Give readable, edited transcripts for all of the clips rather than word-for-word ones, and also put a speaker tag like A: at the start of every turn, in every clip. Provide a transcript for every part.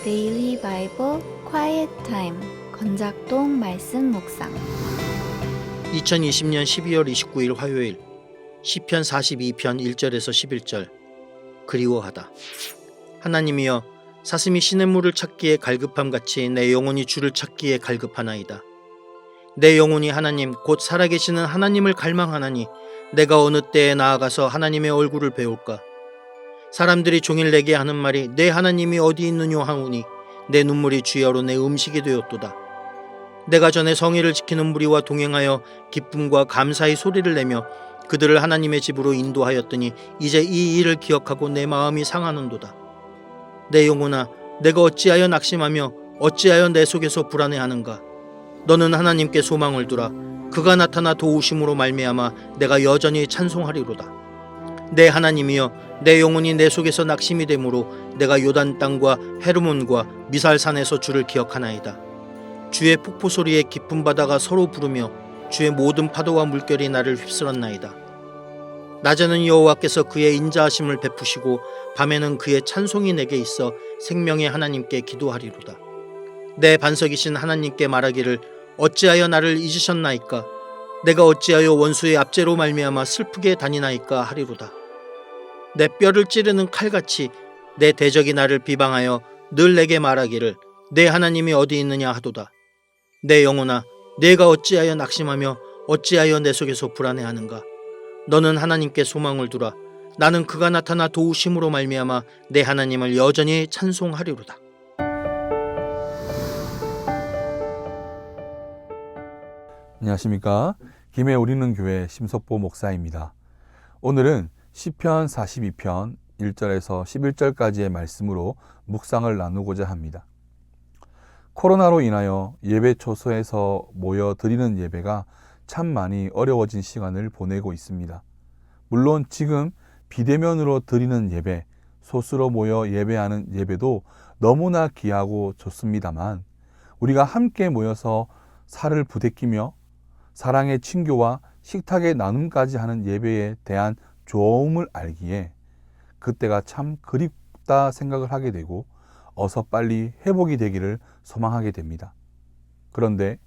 A: 데일리 바이블 quiet time 건작동 말씀 묵상
B: 2020년 12월 29일 화요일 시편 42편 1절에서 11절. 그리워하다. 하나님이여, 사슴이 시냇물을 찾기에 갈급함같이 내 영혼이 주를 찾기에 갈급하나이다. 내 영혼이 하나님 곧 살아계시는 하나님을 갈망하나니 내가 어느 때에 나아가서 하나님의 얼굴을 배울까. 사람들이 종일 내게 하는 말이 내 하나님이 어디 있느뇨 하오니 내 눈물이 주여로 내 음식이 되었도다. 내가 전에 성의를 지키는 무리와 동행하여 기쁨과 감사의 소리를 내며 그들을 하나님의 집으로 인도하였더니 이제 이 일을 기억하고 내 마음이 상하는도다. 내 영혼아, 내가 어찌하여 낙심하며 어찌하여 내 속에서 불안해하는가. 너는 하나님께 소망을 두라. 그가 나타나 도우심으로 말미암아 내가 여전히 찬송하리로다. 내 하나님이여, 내 영혼이 내 속에서 낙심이 되므로 내가 요단 땅과 헤르몬과 미살산에서 주를 기억하나이다. 주의 폭포 소리에 깊은 바다가 서로 부르며 주의 모든 파도와 물결이 나를 휩쓸었나이다. 낮에는 여호와께서 그의 인자하심을 베푸시고 밤에는 그의 찬송이 내게 있어 생명의 하나님께 기도하리로다. 내 반석이신 하나님께 말하기를 어찌하여 나를 잊으셨나이까. 내가 어찌하여 원수의 압제로 말미암아 슬프게 다니나이까 하리로다. 내 뼈를 찌르는 칼같이 내 대적이 나를 비방하여 늘 내게 말하기를 내 하나님이 어디 있느냐 하도다. 내 영혼아, 내가 어찌하여 낙심하며 어찌하여 내 속에서 불안해하는가. 너는 하나님께 소망을 두라. 나는 그가 나타나 도우심으로 말미암아 내 하나님을 여전히 찬송하리로다.
C: 안녕하십니까. 김해 우리는 교회 심석보 목사입니다. 오늘은 시편 42편 1절에서 11절까지의 말씀으로 묵상을 나누고자 합니다. 코로나로 인하여 예배 초소에서 모여 드리는 예배가 참 많이 어려워진 시간을 보내고 있습니다. 물론 지금 비대면으로 드리는 예배, 소수로 모여 예배하는 예배도 너무나 귀하고 좋습니다만 우리가 함께 모여서 살을 부대끼며 사랑의 친교와 식탁의 나눔까지 하는 예배에 대한 좋음을 알기에 그때가 참 그립다 생각을 하게 되고 어서 빨리 회복이 되기를 소망하게 됩니다. 그런데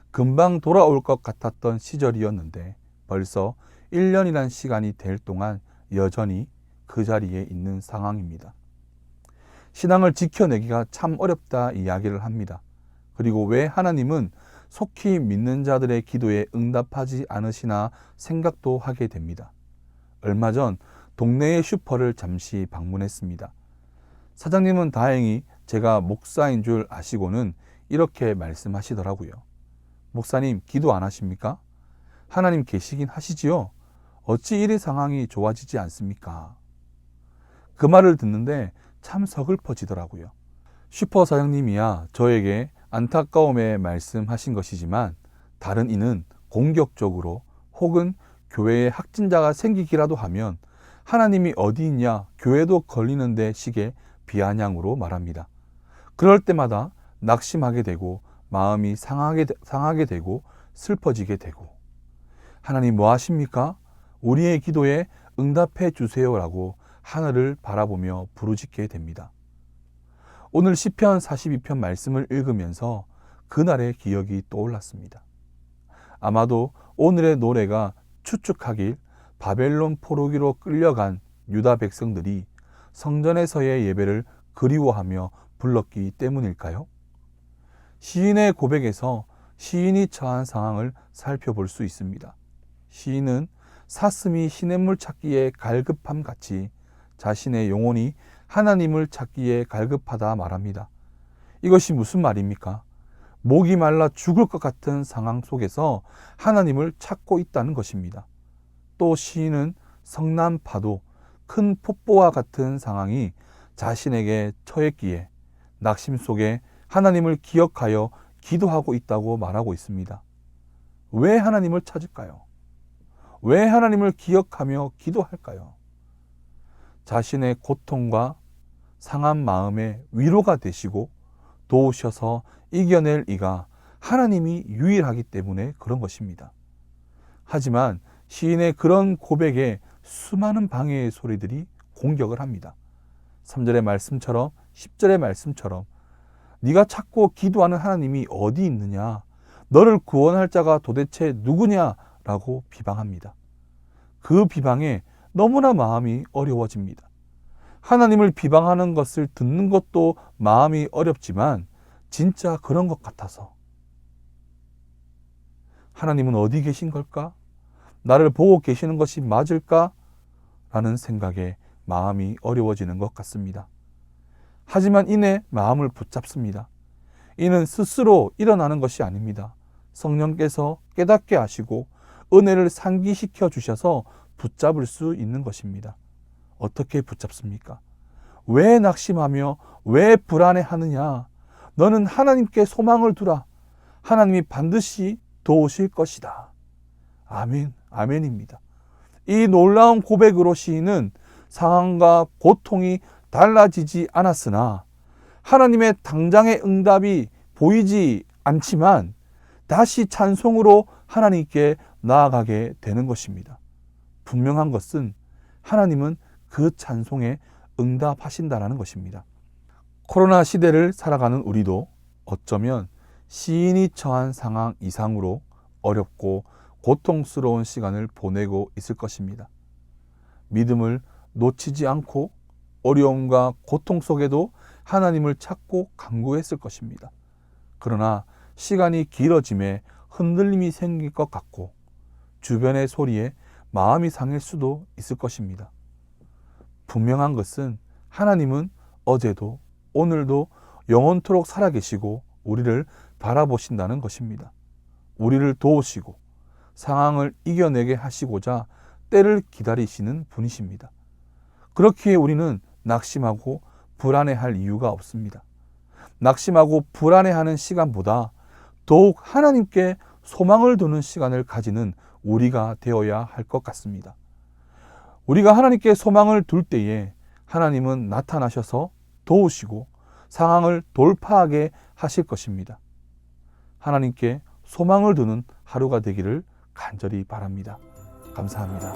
C: 금방 돌아올 것 같았던 시절이었는데 벌써 1년이란 시간이 될 동안 여전히 그 자리에 있는 상황입니다. 신앙을 지켜내기가 참 어렵다 이야기를 합니다. 그리고 왜 하나님은 속히 믿는 자들의 기도에 응답하지 않으시나 생각도 하게 됩니다. 얼마 전 동네의 슈퍼를 잠시 방문했습니다. 사장님은 다행히 제가 목사인 줄 아시고는 이렇게 말씀하시더라고요. 목사님, 기도 안 하십니까? 하나님 계시긴 하시지요? 어찌 이리 상황이 좋아지지 않습니까? 그 말을 듣는데 참 서글퍼지더라고요. 슈퍼 사장님이야 저에게 안타까움에 말씀하신 것이지만 다른 이는 공격적으로 혹은 교회에 확진자가 생기기라도 하면 하나님이 어디 있냐, 교회도 걸리는데 식의 비아냥으로 말합니다. 그럴 때마다 낙심하게 되고 마음이 상하게 되고 슬퍼지게 되고 하나님 뭐 하십니까? 우리의 기도에 응답해 주세요라고 하늘을 바라보며 부르짖게 됩니다. 오늘 시편 42편 말씀을 읽으면서 그날의 기억이 떠올랐습니다. 아마도 오늘의 노래가 추측하길 바벨론 포로기로 끌려간 유다 백성들이 성전에서의 예배를 그리워하며 불렀기 때문일까요? 시인의 고백에서 시인이 처한 상황을 살펴볼 수 있습니다. 시인은 사슴이 시냇물 찾기에 갈급함 같이 자신의 영혼이 하나님을 찾기에 갈급하다 말합니다. 이것이 무슨 말입니까? 목이 말라 죽을 것 같은 상황 속에서 하나님을 찾고 있다는 것입니다. 또 시인은 성난 파도, 큰 폭포와 같은 상황이 자신에게 처했기에 낙심 속에 하나님을 기억하여 기도하고 있다고 말하고 있습니다. 왜 하나님을 찾을까요? 왜 하나님을 기억하며 기도할까요? 자신의 고통과 상한 마음에 위로가 되시고 도우셔서 이겨낼 이가 하나님이 유일하기 때문에 그런 것입니다. 하지만 시인의 그런 고백에 수많은 방해의 소리들이 공격을 합니다. 3절의 말씀처럼 10절의 말씀처럼 네가 찾고 기도하는 하나님이 어디 있느냐? 너를 구원할 자가 도대체 누구냐라고 비방합니다. 그 비방에 너무나 마음이 어려워집니다. 하나님을 비방하는 것을 듣는 것도 마음이 어렵지만 진짜 그런 것 같아서 하나님은 어디 계신 걸까? 나를 보고 계시는 것이 맞을까? 라는 생각에 마음이 어려워지는 것 같습니다. 하지만 이내 마음을 붙잡습니다. 이는 스스로 일어나는 것이 아닙니다. 성령께서 깨닫게 하시고 은혜를 상기시켜 주셔서 붙잡을 수 있는 것입니다. 어떻게 붙잡습니까? 왜 낙심하며 왜 불안해하느냐? 너는 하나님께 소망을 두라. 하나님이 반드시 도우실 것이다. 아멘, 아멘입니다. 이 놀라운 고백으로 시인은 상황과 고통이 달라지지 않았으나 하나님의 당장의 응답이 보이지 않지만 다시 찬송으로 하나님께 나아가게 되는 것입니다. 분명한 것은 하나님은 그 찬송에 응답하신다는 것입니다. 코로나 시대를 살아가는 우리도 어쩌면 시인이 처한 상황 이상으로 어렵고 고통스러운 시간을 보내고 있을 것입니다. 믿음을 놓치지 않고 어려움과 고통 속에도 하나님을 찾고 간구했을 것입니다. 그러나 시간이 길어짐에 흔들림이 생길 것 같고 주변의 소리에 마음이 상할 수도 있을 것입니다. 분명한 것은 하나님은 어제도 오늘도 영원토록 살아계시고 우리를 바라보신다는 것입니다. 우리를 도우시고 상황을 이겨내게 하시고자 때를 기다리시는 분이십니다. 그렇기에 우리는 낙심하고 불안해할 이유가 없습니다. 낙심하고 불안해하는 시간보다 더욱 하나님께 소망을 두는 시간을 가지는 우리가 되어야 할 것 같습니다. 우리가 하나님께 소망을 둘 때에 하나님은 나타나셔서 도우시고 상황을 돌파하게 하실 것입니다. 하나님께 소망을 두는 하루가 되기를 간절히 바랍니다. 감사합니다.